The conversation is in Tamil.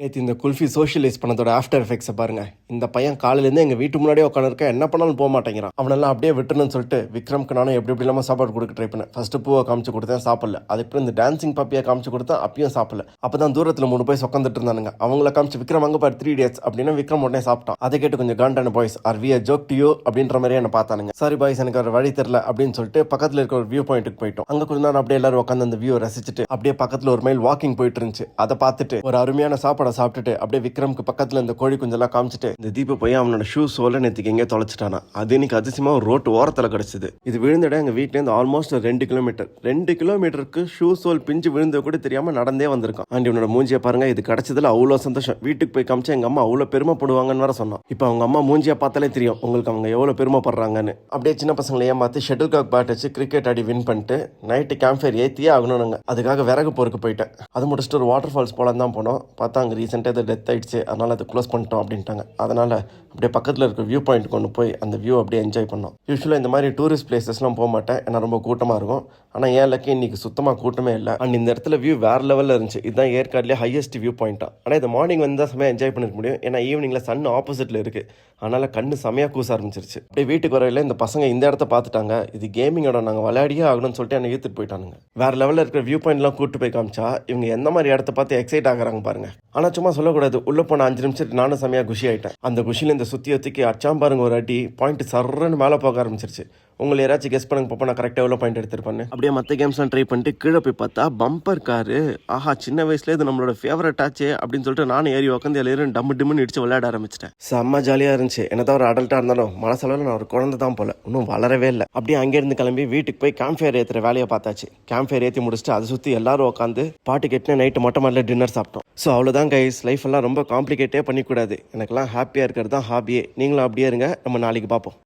நேற்று இந்த குல்ஃபி சோஷியலைஸ் பண்ணதோட ஆஃப்டர் எஃபெக்ட்ஸை பாருங்க. இந்த பையன் காலையிலேருந்து எங்கள் வீட்டு முன்னாடியே உட்காந்துருக்க, என்ன பண்ணாலும் போக மாட்டேங்கிறான். அவனெல்லாம் அப்படியே விட்டுணும்னு சொல்லிட்டு விக்ரம்க்கு நானும் எப்படி இல்லாமல் சாப்பாடு கொடுக்க ட்ரை பண்ணேன். ஃபர்ஸ்ட்டு பூவை காமிச்சு கொடுத்தேன், சாப்பிடல. அதுக்கப்புறம் இந்த டான்சிங் பப்பியை காமிச்சு கொடுத்தா அப்பயும் சாப்பிடல. அப்போ தான் தூரத்தில் 3 பேர் உட்காந்துட்டு இருந்தானுங்க. அவங்கள காமிச்சு விக்ரம் அங்கே பாரு 3 days அப்படின்னா விக்ரம் உடனே சாப்பிட்டான். அதை கேட்டு கொஞ்சம் காண்டான boys are we joke to you அப்படின்ற மாதிரியே என்ன பார்த்தானுங்க. சாரி பாய்ஸ், எனக்கு ஒரு வழி தெரியல அப்படின்னு சொல்லிட்டு பக்கத்தில் இருக்க ஒரு வியூ பாயிண்ட்டுக்கு போயிட்டோம். அங்கே கொஞ்ச நேரம் அப்படியே எல்லாரும் உட்காந்து அந்த வியூ ரசிச்சுட்டு அப்படியே பக்கத்தில் ஒரு மைல் வாக்கிங் போயிட்டு இருந்துச்சு. அதை பார்த்துட்டு ஒரு அருமையான சாப்பாடை சாப்பிட்டுட்டு அப்படியே விக்ரம்க்கு பக்கத்துல இந்த கோழி குஞ்செல்லாம் காமிச்சிட்டு இந்த தீப போய் அவனோட ஷூ சோல நேற்றுக்கு எங்கேயோ தொலைச்சிட்டானா. அது இன்னைக்கு அதிசயமா ஒரு ரோட்டு ஓரத்தில் கிடைச்சது. இது விழுந்த இடம் எங்க வீட்டிலேருந்து ஆல்மோஸ்ட் 2 கிலோமீட்டர். 2 கிலோமீட்டருக்கு ஷூ சோல் பிஞ்சு விழுந்த கூட தெரியாம நடந்தே வந்திருக்கான். அண்ட் இவனோட மூஞ்சியை பாருங்க, இது கிடைச்சதுல அவ்வளோ சந்தோஷம். வீட்டுக்கு போய் காமிச்சா எங்க அம்மா அவ்வளோ பெருமைப்படுவாங்கன்னு வர சொன்னான். இப்போ அவங்க அம்மா மூஞ்சியை பார்த்தாலே தெரியும் உங்களுக்கு அவங்க எவ்வளோ பெருமைப்படுறாங்கன்னு. அப்படியே சின்ன பசங்களை ஏமாத்தி ஷட்டில் காக் பேட் வச்சு கிரிக்கெட் ஆடி வின் பண்ணிட்டு நைட்டு கேம்ப் ஃபயர் ஏற்றியே ஆகணும்னுங்க. அதுக்காக விறகு போருக்கு போயிட்டேன். அது முடிச்சுட்டு ஒரு வாட்டர் ஃபால்ஸ் போலாம் தான் போனோம். பார்த்தா அங்கே ரீசெண்டாக டெத் ஆயிடுச்சு, அதனால் அதை க்ளோஸ் பண்ணிட்டோம் அப்படின்ட்டாங்க. அதனால் அப்படியே பக்கத்தில் இருக்க வியூ பாயிண்ட் கொண்டு போய் அந்த வியூ அப்படியே என்ஜாய் பண்ணோம். யூஸ்வலாக இந்த மாதிரி டூரிஸ்ட் பிளேசஸ்லாம் போக மாட்டேன், ஏன்னா ரொம்ப கூட்டமாக இருக்கும். ஆனால் ஏன் லக்கி இன்னைக்கு சுத்தமாக கூட்டமே இல்லை. அண்ட் இந்த இடத்துல வியூ வேறு லெவலில் இருந்துச்சு. இதுதான் ஏற்காடுலேயே ஹையஸ்ட் வியூ பாயிண்ட்டாக. ஆனால் இந்த மார்னிங் வந்து தான் செம்மையாக என்ஜாய் பண்ணிக்க முடியும், ஏன்னா ஈவினிங்கில் சன் ஆப்போசிட்டில் இருக்குது. அதனால் கண்ணு செம்மையாக கூச ஆரம்பிச்சிருச்சு. அப்படியே வீட்டுக்கு வரையில் இந்த பசங்க இந்த இடத்த பார்த்துட்டாங்க. இது கேமிங்கோட நாங்கள் விளையாடியே ஆகணும்னு சொல்லிட்டு என்னை இழுத்துட்டு போயிட்டானுங்க. வேறு லெவலில் இருக்கிற வியூ பாயிண்ட்லாம் கூப்பிட்டு போய் காமிச்சா இவங்க எந்த மாதிரி இடத்த பார்த்து எக்ஸைட் ஆகுறாங்க பாருங்க. ஆனால் சும்மா சொல்லக்கூடாது, உள்ளே போன 5 நிமிஷத்துக்கு நானும் செம்மையாக குஷி ஆகிட்டேன். அந்த குஷியில் இந்த சுற்றி அச்சாம் பாருங்க ஒரு அடி பாயிண்ட் சர்றன்னு மேலே போக ஆரம்பிச்சிருச்சு. உங்களை யாராச்சும் கெஸ் பண்ணுங்க பார்ப்போம், நான் கரெக்டாக எவ்வளோ பாயிண்ட் எடுத்துருப்பேன். அப்படியே மற்ற கேம்ஸ்லாம் ட்ரை பண்ணிட்டு கீழே போய் பார்த்தா பம்பர் காரு. ஆஹா, சின்ன வயசுல இது நம்மளோட ஃபேவரட் ஆச்சு அப்படின்னு சொல்லிட்டு நானும் ஏறி உட்காந்து எல்லாரும் டம்மு டிம்முன்னு இடிச்சு விளையாட ஆரம்பிச்சிட்டேன். செம்ம ஜாலியாக இருந்துச்சு. என்னதான் ஒரு அடல்ட்டாக இருந்தாலும் மனசளவில் நான் ஒரு குழந்தை தான் போல, இன்னும் வளரவே இல்லை. அப்படியே அங்கேருந்து கிளம்பி வீட்டுக்கு போய் கேம்ப் ஃபயர் ஏற்றுற வேலையை பார்த்தாச்சு. கேம்ப் ஃபயர் ஏற்றி முடிச்சுட்டு அதை சுற்றி எல்லாரும் உட்காந்து பாட்டு கேட்டு நைட்டு மொட்டை மாடல டின்னர் சாப்பிட்டோம். ஸோ அவ்வளோதான் கைஸ், லைஃப் எல்லாம் ரொம்ப காம்ப்ளிகேட்டே பண்ணிக்கூடாது. எனக்கெல்லாம் ஹாப்பியாக இருக்கிறது தான் ஹாபியே. நீங்களும் அப்படியே இருங்க. நம்ம நாளைக்கு பார்ப்போம்.